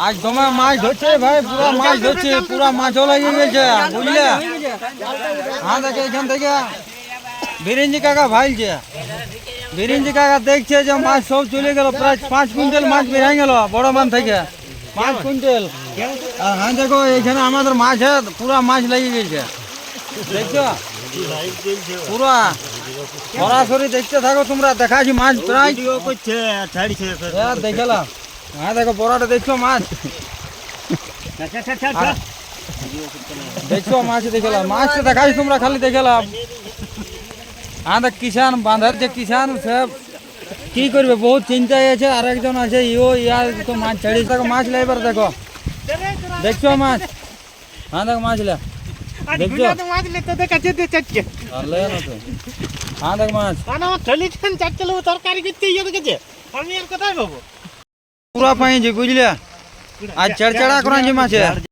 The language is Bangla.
আজ তোমার মাছ ধরছে ভাই, পুরা মাছ ধরছে, পুরা মাছও লেগে গেছে বুঝলে। হ্যাঁ দেখে এখান থেকে বিরিঞ্জি কাকা ভাইলছে, বিরিঞ্জি কাকা দেখছে যে মাছ সব চলে গেল, প্রায় 5 কুইন্টাল মাছ বেরিয়ে গেল বড় মান থেকে, 5 কুইন্টাল। আর হ্যাঁ দেখো এখানে আমাদের মাছ পুরা মাছ লেগে গেছে, দেখছো পুরা সরাসরি দেখতে থাকো তোমরা, দেখাচ্ছি মাছ প্রায় দেখালাম। হ্যাঁ দেখো বড়টা দেখছো মাছ, দেখছো মাছ দেখালাম, মাছ তো দেখাচ্ছি তোমরা খালি দেখালাম। হ্যাঁ দেখ কিষান বাঁধার যে কিষান সব কি করবে, বহুত চিন্তায় আছে। আর একজন আছে ইয়ার তো মাছ ছাড়িয়েছে, দেখো মাছ লেবার দেখো, দেখছো মাছ। হ্যাঁ দেখো মাছ লে, দেখছো হ্যাঁ দেখ মাছ পুরা পাইছি বুঝলে, আর চড়চড়া করাইছি মাছে।